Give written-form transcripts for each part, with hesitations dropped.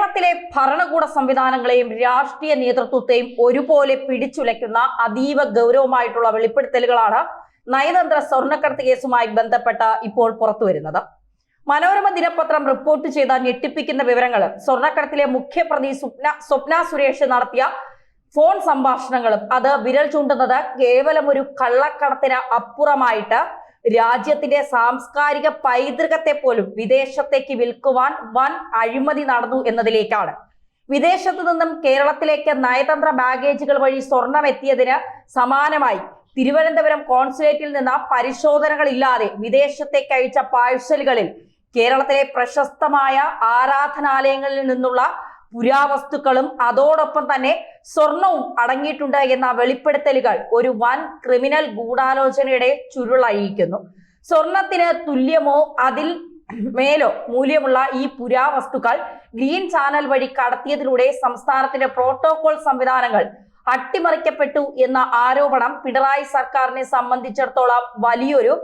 കേരളത്തിലെ ഭരണകൂട സംവിധാനങ്ങളെയും രാഷ്ട്രീയ നേതൃത്വത്തെയും ഒരുപോലെ പിടിച്ചുലയ്ക്കുന്ന അതീവ ഗൗരവമായിട്ടുള്ള വെളിപ്പെടുത്തലുകളാണ് നയതന്ത്ര സ്വർണ്ണക്കടത്ത് കേസുമായി ബന്ധപ്പെട്ട ഇപ്പോൾ പുറത്തുവരുന്നത്. മനോരമ ദിനപത്രം റിപ്പോർട്ട് ചെയ്ത ഞെട്ടിപ്പിക്കുന്ന വിവരങ്ങൾ സ്വർണ്ണക്കടത്തിലെ മുഖ്യപ്രതി സ്വപ്ന സുരേഷ് നടത്തിയ ഫോൺ സംഭാഷണങ്ങളും അത് വിരൽ ചൂണ്ടുന്നത് കേവലം ഒരു കള്ളക്കടത്തിന് അപ്പുറമായിട്ട് രാജ്യത്തിന്റെ സാംസ്കാരിക പൈതൃകത്തെ പോലും വിദേശത്തേക്ക് വിൽക്കുവാൻ വൻ അഴിമതി നടന്നു എന്നതിലേക്കാണ്. വിദേശത്തു നിന്നും കേരളത്തിലേക്ക് നയതന്ത്ര ബാഗേജുകൾ വഴി സ്വർണം എത്തിയതിന് സമാനമായി തിരുവനന്തപുരം കോൺസുലേറ്റിൽ നിന്ന് പരിശോധനകളില്ലാതെ വിദേശത്തേക്ക് അയച്ച പാഴ്സലുകളിൽ കേരളത്തിലെ പ്രശസ്തമായ ആരാധനാലയങ്ങളിൽ നിന്നുള്ള പുരാവസ്തുക്കളും അതോടൊപ്പം തന്നെ സ്വർണവും അടങ്ങിയിട്ടുണ്ട് എന്ന വെളിപ്പെടുത്തലുകൾ ഒരു വൻ ക്രിമിനൽ ഗൂഢാലോചനയുടെ ചുരുളഴിയിക്കുന്നു. സ്വർണത്തിന് തുല്യമോ അതിൽ മേലോ മൂല്യമുള്ള ഈ പുരാവസ്തുക്കൾ ഗ്രീൻ ചാനൽ വഴി കടത്തിയതിലൂടെ സംസ്ഥാനത്തിന്റെ പ്രോട്ടോകോൾ സംവിധാനങ്ങൾ അട്ടിമറിക്കപ്പെട്ടു എന്ന ആരോപണം പിണറായി സർക്കാരിനെ സംബന്ധിച്ചിടത്തോളം വലിയൊരു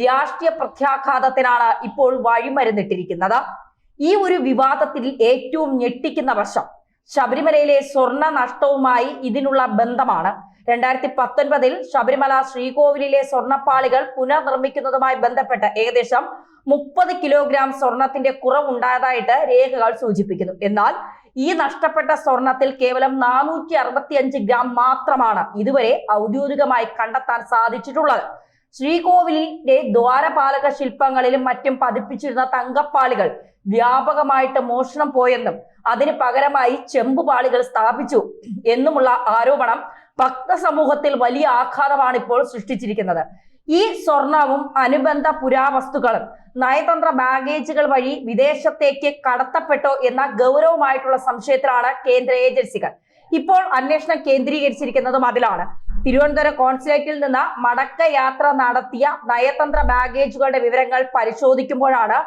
രാഷ്ട്രീയ പ്രത്യാഘാതത്തിനാണ് ഇപ്പോൾ വഴിമരുന്നിട്ടിരിക്കുന്നത്. ഈ ഒരു വിവാദത്തിൽ ഏറ്റവും ഞെട്ടിക്കുന്ന വശം ശബരിമലയിലെ സ്വർണ്ണ നഷ്ടവുമായി ഇതിനുള്ള ബന്ധമാണ്. 2019 ശബരിമല ശ്രീകോവിലിലെ സ്വർണ്ണപ്പാളികൾ പുനർനിർമ്മിക്കുന്നതുമായി ബന്ധപ്പെട്ട് ഏകദേശം 30 കിലോഗ്രാം സ്വർണത്തിന്റെ കുറവുണ്ടായതായിട്ട് രേഖകൾ സൂചിപ്പിക്കുന്നു. എന്നാൽ ഈ നഷ്ടപ്പെട്ട സ്വർണത്തിൽ കേവലം 465 ഗ്രാം മാത്രമാണ് ഇതുവരെ ഔദ്യോഗികമായി കണ്ടെത്താൻ സാധിച്ചിട്ടുള്ളത്. ശ്രീകോവിലിന്റെ ദ്വാരപാലക ശില്പങ്ങളിലും മറ്റും പതിപ്പിച്ചിരുന്ന തങ്കപ്പാളികൾ വ്യാപകമായിട്ട് മോഷണം പോയെന്നും അതിന് പകരമായി ചെമ്പുപാളികൾ സ്ഥാപിച്ചു എന്നുമുള്ള ആരോപണം ഭക്തസമൂഹത്തിൽ വലിയ ആഘാതമാണ് ഇപ്പോൾ സൃഷ്ടിച്ചിരിക്കുന്നത്. ഈ സ്വർണവും അനുബന്ധ പുരാവസ്തുക്കളും നയതന്ത്ര ബാഗേജുകൾ വഴി വിദേശത്തേക്ക് കടത്തപ്പെട്ടോ എന്ന ഗൗരവമായിട്ടുള്ള സംശയത്തിലാണ് കേന്ദ്ര ഏജൻസികൾ. ഇപ്പോൾ അന്വേഷണം കേന്ദ്രീകരിച്ചിരിക്കുന്നതും അതിലാണ്. തിരുവനന്തപുരം കോൺസുലേറ്റിൽ നിന്ന് മടക്ക യാത്ര നടത്തിയ നയതന്ത്ര ബാഗേജുകളുടെ വിവരങ്ങൾ പരിശോധിക്കുമ്പോഴാണ്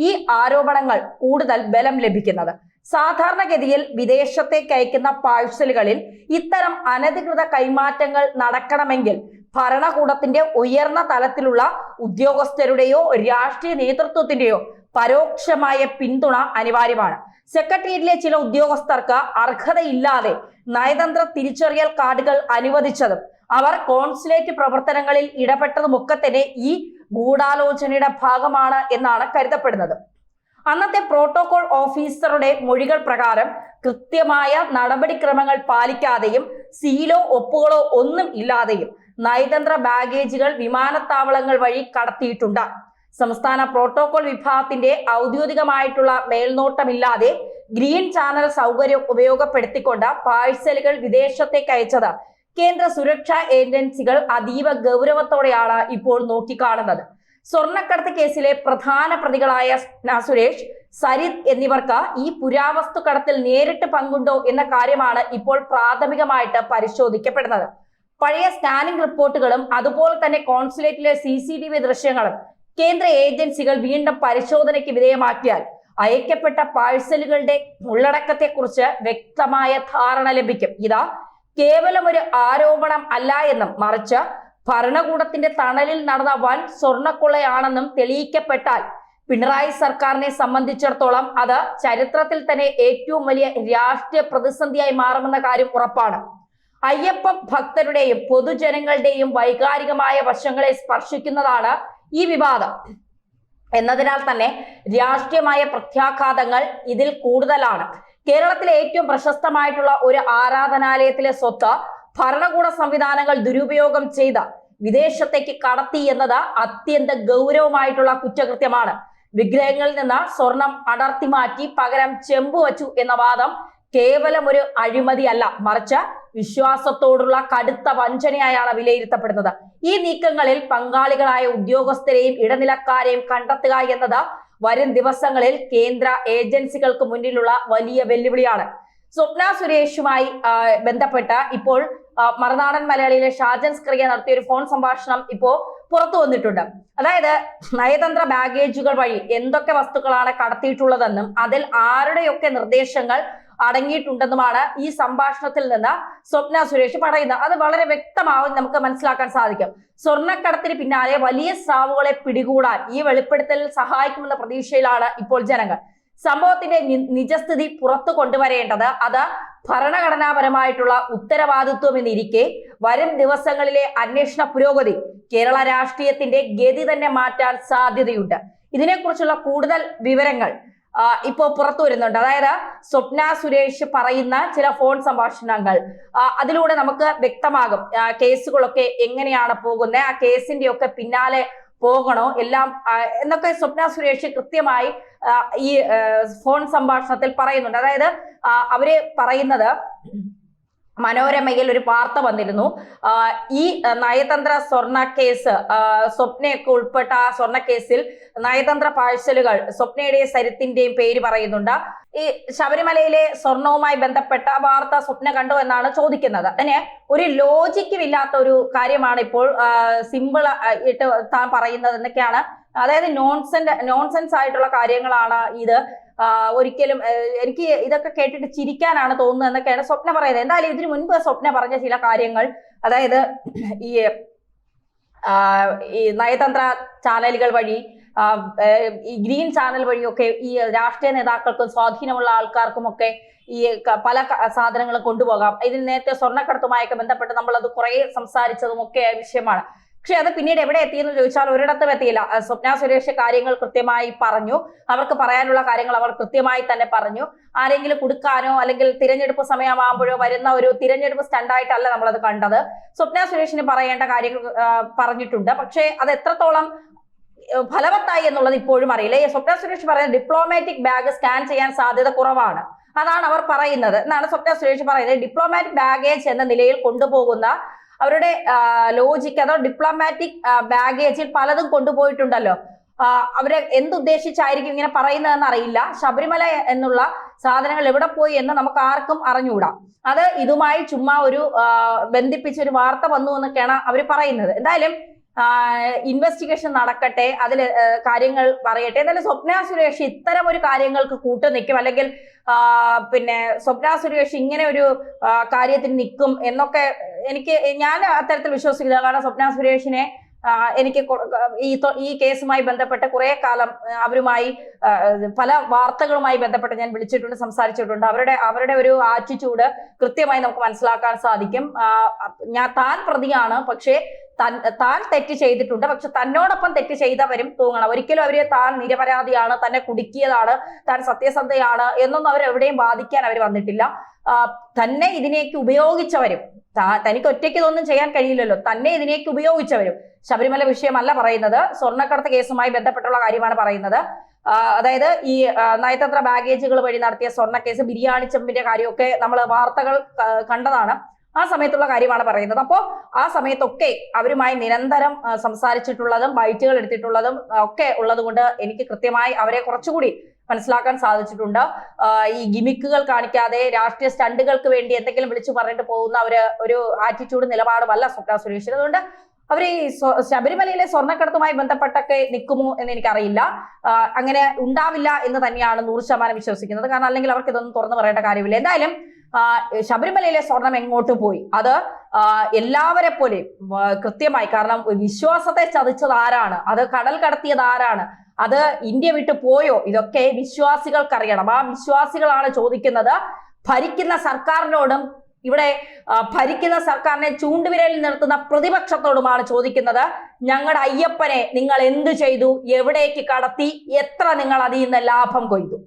ഈ ആരോപണങ്ങൾ കൂടുതൽ ബലം ലഭിക്കുന്നത്. സാധാരണഗതിയിൽ വിദേശത്തേക്ക് അയക്കുന്ന പാഴ്സലുകളിൽ ഇത്തരം അനധികൃത കൈമാറ്റങ്ങൾ നടക്കണമെങ്കിൽ ഭരണകൂടത്തിന്റെ ഉയർന്ന തലത്തിലുള്ള ഉദ്യോഗസ്ഥരുടെയോ രാഷ്ട്രീയ നേതൃത്വത്തിന്റെയോ പരോക്ഷമായ പിന്തുണ അനിവാര്യമാണ്. സെക്രട്ടേറിയറ്റിലെ ചില ഉദ്യോഗസ്ഥർക്ക് അർഹതയില്ലാതെ നയതന്ത്ര തിരിച്ചറിയൽ കാർഡുകൾ അനുവദിച്ചതും അവർ കോൺസുലേറ്റ് പ്രവർത്തനങ്ങളിൽ ഇടപെട്ടതുമൊക്കെ തന്നെ ഈ ഗൂഢാലോചനയുടെ ഭാഗമാണ് എന്നാണ് കരുതപ്പെടുന്നത്. അന്നത്തെ പ്രോട്ടോകോൾ ഓഫീസറുടെ മൊഴികൾ പ്രകാരം കൃത്യമായ നടപടിക്രമങ്ങൾ പാലിക്കാതെയും സീലോ ഒപ്പുകളോ ഒന്നും ഇല്ലാതെയും നയതന്ത്ര ബാഗേജുകൾ വിമാനത്താവളങ്ങൾ വഴി കടത്തിയിട്ടുണ്ട്. സംസ്ഥാന പ്രോട്ടോകോൾ വിഭാഗത്തിന്റെ ഔദ്യോഗികമായിട്ടുള്ള മേൽനോട്ടമില്ലാതെ ഗ്രീൻ ചാനൽ സൗകര്യം ഉപയോഗപ്പെടുത്തിക്കൊണ്ട് പാഴ്സലുകൾ വിദേശത്തേക്ക് അയച്ചത് കേന്ദ്ര സുരക്ഷാ ഏജൻസികൾ അതീവ ഗൗരവത്തോടെയാണ് ഇപ്പോൾ നോക്കിക്കാണുന്നത്. സ്വർണ്ണക്കടത്ത് കേസിലെ പ്രധാന പ്രതികളായ സുരേഷ്, സരിത് എന്നിവർക്ക് ഈ പുരാവസ്തു കടത്തിൽ നേരിട്ട് പങ്കുണ്ടോ എന്ന കാര്യമാണ് ഇപ്പോൾ പ്രാഥമികമായിട്ട് പരിശോധിക്കപ്പെടുന്നത്. പഴയ സ്കാനിംഗ് റിപ്പോർട്ടുകളും അതുപോലെ തന്നെ കോൺസുലേറ്റിലെ CCTV ദൃശ്യങ്ങളും കേന്ദ്ര ഏജൻസികൾ വീണ്ടും പരിശോധനയ്ക്ക് വിധേയമാക്കിയാൽ അയക്കപ്പെട്ട പാഴ്സലുകളുടെ ഉള്ളടക്കത്തെക്കുറിച്ച് വ്യക്തമായ ധാരണ ലഭിക്കും. ഇതാ കേവലം ഒരു ആരോപണം അല്ല എന്നും മറിച്ച് ഭരണകൂടത്തിന്റെ തണലിൽ നടന്ന വൻ സ്വർണ്ണക്കൊള്ളയാണെന്നും തെളിയിക്കപ്പെട്ടാൽ പിണറായി സർക്കാരിനെ സംബന്ധിച്ചിടത്തോളം അത് ചരിത്രത്തിൽ തന്നെ ഏറ്റവും വലിയ രാഷ്ട്രീയ പ്രതിസന്ധിയായി മാറുമെന്ന കാര്യം ഉറപ്പാണ്. അയ്യപ്പ ഭക്തരുടെയും പൊതുജനങ്ങളുടെയും വൈകാരികമായ വശങ്ങളെ സ്പർശിക്കുന്നതാണ് ഈ വിവാദം എന്നതിനാൽ തന്നെ രാഷ്ട്രീയമായ പ്രത്യാഘാതങ്ങൾ ഇതിൽ കൂടുതലാണ്. കേരളത്തിലെ ഏറ്റവും പ്രശസ്തമായിട്ടുള്ള ഒരു ആരാധനാലയത്തിലെ സ്വത്ത് ഭരണകൂട സംവിധാനങ്ങൾ ദുരുപയോഗം ചെയ്ത് വിദേശത്തേക്ക് കടത്തി എന്നത് അത്യന്തം ഗൗരവമായിട്ടുള്ള കുറ്റകൃത്യമാണ്. വിഗ്രഹങ്ങളിൽ നിന്ന് സ്വർണം അടർത്തി മാറ്റി പകരം ചെമ്പ് വച്ചു എന്ന വാദം കേവലം ഒരു അഴിമതിയല്ല, മറിച്ച് വിശ്വാസത്തോടുള്ള കടുത്ത വഞ്ചനയായാണ് വിലയിരുത്തപ്പെടുന്നത്. ഈ നീക്കങ്ങളിൽ പങ്കാളികളായ ഉദ്യോഗസ്ഥരെയും ഇടനിലക്കാരെയും കണ്ടെത്തുക എന്നത് വരും ദിവസങ്ങളിൽ കേന്ദ്ര ഏജൻസികൾക്ക് മുന്നിലുള്ള വലിയ വെല്ലുവിളിയാണ്. സ്വപ്ന സുരേഷുമായി ബന്ധപ്പെട്ട ഇപ്പോൾ മറുനാടൻ മലയാളിയിലെ ഷാജൻ സ്ക്രിയ നടത്തിയ ഒരു ഫോൺ സംഭാഷണം ഇപ്പോ പുറത്തു വന്നിട്ടുണ്ട്. അതായത് നയതന്ത്ര ബാഗേജുകൾ വഴി എന്തൊക്കെ വസ്തുക്കളാണ് കടത്തിയിട്ടുള്ളതെന്നും അതിൽ ആരുടെയൊക്കെ നിർദ്ദേശങ്ങൾ അടങ്ങിയിട്ടുണ്ടെന്നുമാണ് ഈ സംഭാഷണത്തിൽ നിന്ന് സ്വപ്ന സുരേഷ് പറയുന്നത്. അത് വളരെ വ്യക്തമാവും നമുക്ക് മനസ്സിലാക്കാൻ സാധിക്കും. സ്വർണ്ണക്കടത്തിന് പിന്നാലെ വലിയ സ്രാവുകളെ പിടികൂടാൻ ഈ വെളിപ്പെടുത്തൽ സഹായിക്കുമെന്ന പ്രതീക്ഷയിലാണ് ഇപ്പോൾ ജനങ്ങൾ. സംഭവത്തിന്റെ നിജസ്ഥിതി പുറത്തു കൊണ്ടുവരേണ്ടത് അത് ഭരണഘടനാപരമായിട്ടുള്ള ഉത്തരവാദിത്വം എന്നിരിക്കെ വരും ദിവസങ്ങളിലെ അന്വേഷണ പുരോഗതി കേരള രാഷ്ട്രീയത്തിന്റെ ഗതി തന്നെ മാറ്റാൻ സാധ്യതയുണ്ട്. ഇതിനെക്കുറിച്ചുള്ള കൂടുതൽ വിവരങ്ങൾ ഇപ്പോ പുറത്തു വരുന്നുണ്ട്. അതായത് സ്വപ്ന സുരേഷ് പറയുന്ന ചില ഫോൺ സംഭാഷണങ്ങൾ, അതിലൂടെ നമുക്ക് വ്യക്തമാകും കേസുകളൊക്കെ എങ്ങനെയാണ് പോകുന്നത്, ആ കേസിന്റെ ഒക്കെ പിന്നാലെ പോകണോ എല്ലാം എന്നൊക്കെ സ്വപ്ന സുരേഷ് കൃത്യമായി ഈ ഫോൺ സംഭാഷണത്തിൽ പറയുന്നുണ്ട്. അതായത് അവര് പറയുന്നത്, മനോരമയിൽ ഒരു വാർത്ത വന്നിരുന്നു, ഈ നയതന്ത്ര സ്വർണ്ണ കേസ്, സ്വപ്നയൊക്കെ ഉൾപ്പെട്ട ആ സ്വർണ്ണ കേസിൽ നയതന്ത്ര പാഴ്സലുകൾ സ്വപ്നയുടെയും സരിത്തിന്റെയും പേര് പറയുന്നുണ്ട്. ഈ ശബരിമലയിലെ സ്വർണവുമായി ബന്ധപ്പെട്ട വാർത്ത സ്വപ്ന കണ്ടു എന്നാണ് ചോദിക്കുന്നത്. അതിന് ഒരു ലോജിക്കും ഇല്ലാത്ത ഒരു കാര്യമാണ് ഇപ്പോൾ സിമ്പിൾ ഇട്ട് താൻ പറയുന്നത് എന്നൊക്കെയാണ്. അതായത് നോൺസെൻസ് ആയിട്ടുള്ള കാര്യങ്ങളാണ് ഇത്. ഒരിക്കലും എനിക്ക് ഇതൊക്കെ കേട്ടിട്ട് ചിരിക്കാനാണ് തോന്നുന്നത് എന്നൊക്കെയാണ് സ്വപ്ന പറയുന്നത്. എന്തായാലും ഇതിനു മുൻപ് സ്വപ്ന പറഞ്ഞ ചില കാര്യങ്ങൾ, അതായത് ഈ നയതന്ത്ര ചാനലുകൾ വഴി, ഈ ഗ്രീൻ ചാനൽ വഴിയൊക്കെ ഈ രാഷ്ട്രീയ നേതാക്കൾക്കും സ്വാധീനമുള്ള ആൾക്കാർക്കുമൊക്കെ ഈ പല സാധനങ്ങളും കൊണ്ടുപോകാം. ഇതിന് നേരത്തെ സ്വർണ്ണക്കടത്തുമായൊക്കെ ബന്ധപ്പെട്ട് നമ്മളത് കുറെ സംസാരിച്ചതും ഒക്കെ വിഷയമാണ്. പക്ഷെ അത് പിന്നീട് എവിടെ എത്തിയെന്ന് ചോദിച്ചാൽ ഒരിടത്തും എത്തിയില്ല. സ്വപ്ന സുരേഷ് കാര്യങ്ങൾ കൃത്യമായി പറഞ്ഞു, അവർക്ക് പറയാനുള്ള കാര്യങ്ങൾ അവർ കൃത്യമായി തന്നെ പറഞ്ഞു. ആരെങ്കിലും കൊടുക്കാനോ അല്ലെങ്കിൽ തിരഞ്ഞെടുപ്പ് സമയമാകുമ്പോഴോ വരുന്ന ഒരു തിരഞ്ഞെടുപ്പ് സ്റ്റണ്ടായിട്ടല്ല നമ്മളത് കണ്ടത്. സ്വപ്ന സുരേഷിന് പറയേണ്ട കാര്യങ്ങൾ പറഞ്ഞിട്ടുണ്ട്. പക്ഷേ അത് എത്രത്തോളം ഫലവത്തായി എന്നുള്ളത് ഇപ്പോഴും അറിയില്ല. ഈ സ്വപ്ന സുരേഷ് പറയുന്നത് ഡിപ്ലോമാറ്റിക് ബാഗ് സ്കാൻ ചെയ്യാൻ സാധ്യത കുറവാണ്, അതാണ് അവർ പറയുന്നത് എന്നാണ് സ്വപ്ന സുരേഷ് പറയുന്നത്. ഡിപ്ലോമാറ്റിക് ബാഗേജ് എന്ന നിലയിൽ കൊണ്ടുപോകുന്ന അവരുടെ ലോജിക്ക്, അതോ ഡിപ്ലോമാറ്റിക് ബാഗേജിൽ പലതും കൊണ്ടുപോയിട്ടുണ്ടല്ലോ, അവരെ എന്തുദ്ദേശിച്ചായിരിക്കും ഇങ്ങനെ പറയുന്നതെന്ന് അറിയില്ല. ശബരിമല എന്നുള്ള സാധനങ്ങൾ എവിടെ പോയി എന്ന് നമുക്ക് ആർക്കും അറിഞ്ഞുകൂടാ. അത് ഇതുമായി ചുമ്മാ ഒരു ബന്ധിപ്പിച്ചൊരു വാർത്ത വന്നു എന്നൊക്കെയാണ് അവർ പറയുന്നത്. എന്തായാലും ഇൻവെസ്റ്റിഗേഷൻ നടക്കട്ടെ, അതിൽ കാര്യങ്ങൾ പറയട്ടെ. എന്തായാലും സ്വപ്ന സുരേഷ് ഇത്തരം ഒരു കാര്യങ്ങൾക്ക് കൂട്ടു നിൽക്കും, അല്ലെങ്കിൽ പിന്നെ സ്വപ്ന സുരേഷ് ഇങ്ങനെ ഒരു കാര്യത്തിന് നിൽക്കും എന്നൊക്കെ ഞാൻ അത്തരത്തിൽ വിശ്വസിക്കുന്നത്. കാരണം സ്വപ്ന സുരേഷിനെ എനിക്ക് ഈ കേസുമായി ബന്ധപ്പെട്ട് കുറെ കാലം അവരുമായി പല വാർത്തകളുമായി ബന്ധപ്പെട്ട് ഞാൻ വിളിച്ചിട്ടുണ്ട്, സംസാരിച്ചിട്ടുണ്ട്. അവരുടെ ഒരു ആറ്റിറ്റ്യൂഡ് കൃത്യമായി നമുക്ക് മനസ്സിലാക്കാൻ സാധിക്കും. താൻ പ്രതിയാണ്, പക്ഷേ താൻ തെറ്റ് ചെയ്തിട്ടുണ്ട്, പക്ഷെ തന്നോടൊപ്പം തെറ്റ് ചെയ്തവരും തൂങ്ങണം. ഒരിക്കലും അവര് താൻ നിരപരാധിയാണ്, തന്നെ കുടുക്കിയതാണ്, താൻ സത്യസന്ധയാണ് എന്നൊന്നും അവരെവിടെയും വാദിക്കാൻ അവർ വന്നിട്ടില്ല. തന്നെ ഇതിനേക്ക് ഉപയോഗിച്ചവരും, തനിക്ക് ഒറ്റയ്ക്ക് ഇതൊന്നും ചെയ്യാൻ കഴിയില്ലല്ലോ, തന്നെ ഇതിനേക്ക് ഉപയോഗിച്ചവരും. ശബരിമല വിഷയമല്ല പറയുന്നത്, സ്വർണ്ണക്കടത്ത് കേസുമായി ബന്ധപ്പെട്ടുള്ള കാര്യമാണ് പറയുന്നത്. അതായത് ഈ നയതന്ത്ര ബാഗേജുകൾ വഴി നടത്തിയ സ്വർണ്ണ കേസ്, ബിരിയാണി ചെമ്പിന്റെ കാര്യമൊക്കെ നമ്മൾ വാർത്തകൾ കണ്ടതാണ്. ആ സമയത്തുള്ള കാര്യമാണ് പറയുന്നത്. അപ്പോൾ ആ സമയത്തൊക്കെ അവരുമായി നിരന്തരം സംസാരിച്ചിട്ടുള്ളതും ബൈറ്റുകൾ എടുത്തിട്ടുള്ളതും ഒക്കെ ഉള്ളത് കൊണ്ട് എനിക്ക് കൃത്യമായി അവരെ കുറച്ചുകൂടി മനസ്സിലാക്കാൻ സാധിച്ചിട്ടുണ്ട്. ഈ ഗിമിക്കുകൾ കാണിക്കാതെ രാഷ്ട്രീയ സ്റ്റണ്ടുകൾക്ക് വേണ്ടി എന്തെങ്കിലും വിളിച്ചു പറഞ്ഞിട്ട് പോകുന്ന ഒരു ആറ്റിറ്റ്യൂഡ് നിലപാടുമല്ല സ്വപ്ന സുരേഷിന്. അതുകൊണ്ട് അവർ ഈ ശബരിമലയിലെ സ്വർണ്ണക്കടത്തുമായി ബന്ധപ്പെട്ടൊക്കെ നിൽക്കുമോ എന്ന് എനിക്കറിയില്ല. അങ്ങനെ ഉണ്ടാവില്ല എന്ന് തന്നെയാണ് 100% വിശ്വസിക്കുന്നത്. കാരണം അല്ലെങ്കിൽ അവർക്ക് ഇതൊന്നും തുറന്നു പറയേണ്ട കാര്യമില്ല. എന്തായാലും ശബരിമലയിലെ സ്വർണം എങ്ങോട്ട് പോയി, അത് എല്ലാവരെ പോലെ കൃത്യമായി, കാരണം വിശ്വാസത്തെ ചതിച്ചത് ആരാണ്, അത് കടൽ കടത്തിയത് ആരാണ്, അത് ഇന്ത്യ വിട്ടു പോയോ, ഇതൊക്കെ വിശ്വാസികൾക്കറിയണം. ആ വിശ്വാസികളാണ് ചോദിക്കുന്നത്. ഭരിക്കുന്ന സർക്കാരിനോടും ഇവിടെ ഭരിക്കുന്ന സർക്കാരിനെ ചൂണ്ടുവിരലിൽ നിർത്തുന്ന പ്രതിപക്ഷത്തോടുമാണ് ചോദിക്കുന്നത്. ഞങ്ങളുടെ അയ്യപ്പനെ നിങ്ങൾ എന്തു ചെയ്തു, എവിടേക്ക് കടത്തി, എത്ര നിങ്ങൾ അതിൽ നിന്ന് ലാഭം കൊയ്തു?